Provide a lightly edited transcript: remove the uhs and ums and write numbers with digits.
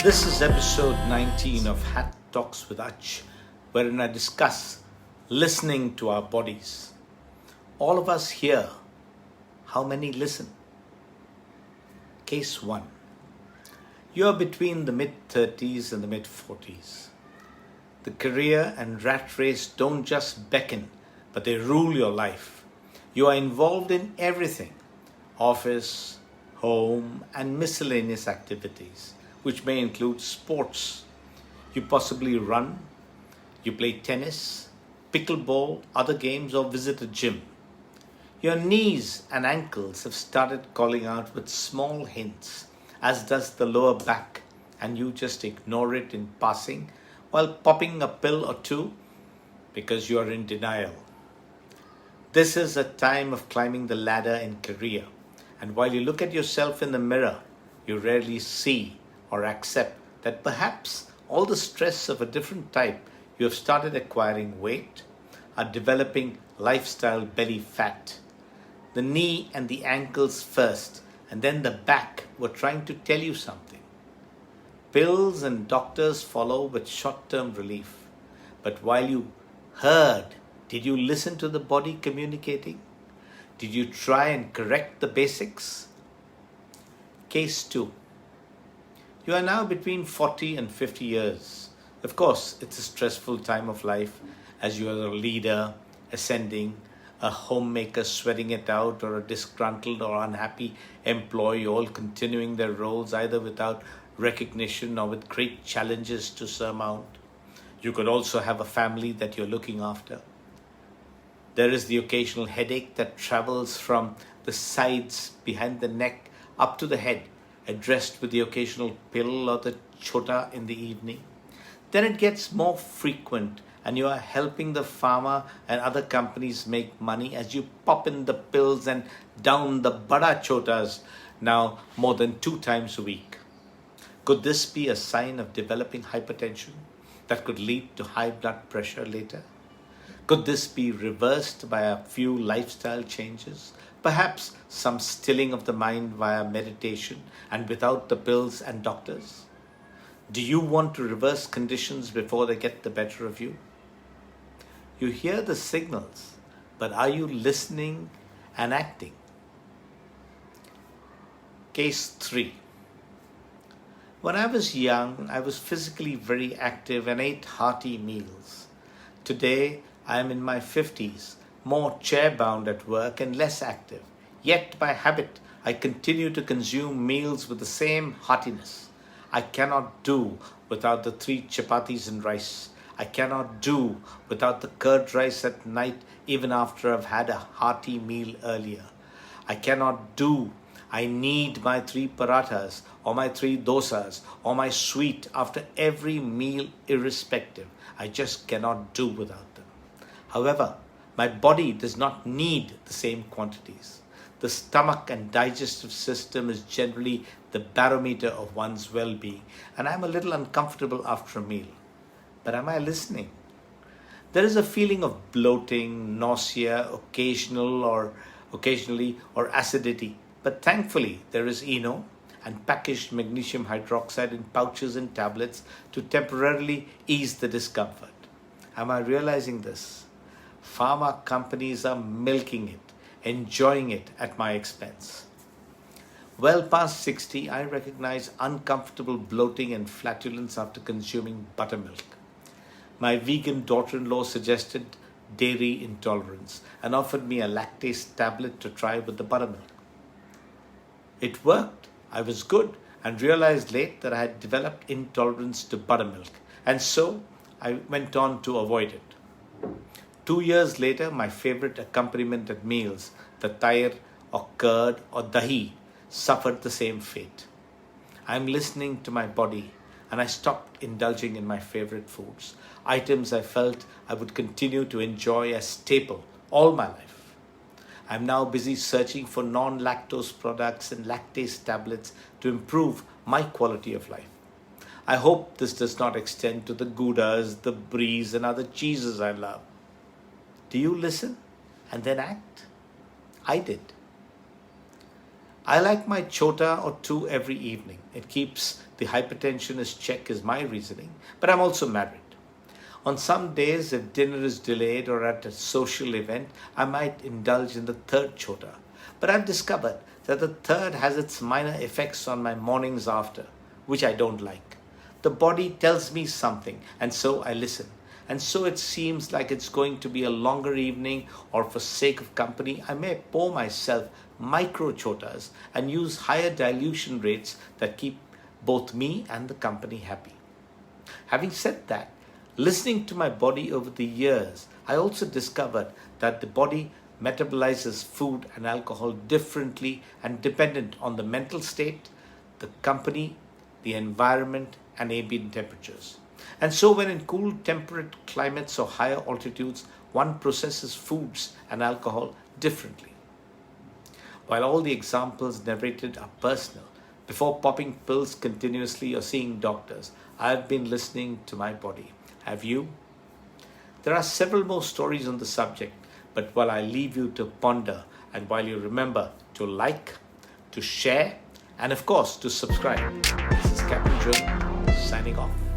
This is episode 19 of Hat Talks with Ach, wherein I discuss listening to our bodies. All of us here, how many listen? Case 1. You are between the mid-30s and the mid-40s. The career and rat race don't just beckon, but they rule your life. You are involved in everything: office, home, and miscellaneous activities, which may include sports. You possibly run, you play tennis, pickleball, other games, or visit a gym. Your knees and ankles have started calling out with small hints, as does the lower back, and you just ignore it in passing while popping a pill or two because you are in denial. This is a time of climbing the ladder in career, and while you look at yourself in the mirror, you rarely see or accept that perhaps all the stress of a different type, you have started acquiring weight, are developing lifestyle belly fat. The knee and the ankles first, and then the back were trying to tell you something. Pills and doctors follow with short-term relief. But while you heard, did you listen to the body communicating? Did you try and correct the basics? Case 2. You are now between 40 and 50 years. Of course, it's a stressful time of life as you are a leader, ascending, a homemaker sweating it out, or a disgruntled or unhappy employee, all continuing their roles either without recognition or with great challenges to surmount. You could also have a family that you're looking after. There is the occasional headache that travels from the sides behind the neck up to the head, addressed with the occasional pill or the chota in the evening. Then it gets more frequent, and you are helping the pharma and other companies make money as you pop in the pills and down the bada chotas now more than 2 times a week. Could this be a sign of developing hypertension that could lead to high blood pressure later? Could this be reversed by a few lifestyle changes? Perhaps some stilling of the mind via meditation and without the pills and doctors? Do you want to reverse conditions before they get the better of you? You hear the signals, but are you listening and acting? Case 3. When I was young, I was physically very active and ate hearty meals. Today, I am in my 50s, more chair-bound at work and less active. Yet by habit, I continue to consume meals with the same heartiness. I cannot do without the 3 chapatis and rice. I cannot do without the curd rice at night even after I've had a hearty meal earlier. I need my 3 parathas or my 3 dosas or my sweet after every meal irrespective. I just cannot do without them. However, my body does not need the same quantities. The stomach and digestive system is generally the barometer of one's well-being, and I'm a little uncomfortable after a meal. But am I listening? There is a feeling of bloating, nausea, occasionally, or acidity. But thankfully, there is Eno and packaged magnesium hydroxide in pouches and tablets to temporarily ease the discomfort. Am I realizing this? Pharma companies are milking it, enjoying it at my expense. Well past 60, I recognize uncomfortable bloating and flatulence after consuming buttermilk. My vegan daughter-in-law suggested dairy intolerance and offered me a lactase tablet to try with the buttermilk. It worked. I was good and realized late that I had developed intolerance to buttermilk, and so I went on to avoid it. 2 years later, my favorite accompaniment at meals, the tair or curd or dahi, suffered the same fate. I am listening to my body, and I stopped indulging in my favorite foods, items I felt I would continue to enjoy as staple all my life. I am now busy searching for non-lactose products and lactase tablets to improve my quality of life. I hope this does not extend to the Goudas, the Bries, and other cheeses I love. Do you listen and then act? I did. I like my chota or two every evening. It keeps the hypertension in check is my reasoning, but I'm also married. On some days, if dinner is delayed or at a social event, I might indulge in the third chota. But I've discovered that the third has its minor effects on my mornings after, which I don't like. The body tells me something, and so I listen. And so it seems like it's going to be a longer evening, or for sake of company, I may pour myself micro chotas and use higher dilution rates that keep both me and the company happy. Having said that, listening to my body over the years, I also discovered that the body metabolizes food and alcohol differently and dependent on the mental state, the company, the environment, and ambient temperatures. And so, when in cool, temperate climates or higher altitudes, one processes foods and alcohol differently. While all the examples narrated are personal, before popping pills continuously or seeing doctors, I've been listening to my body. Have you? There are several more stories on the subject, but while I leave you to ponder, and while you remember to like, to share, and of course to subscribe, this is Captain Joe signing off.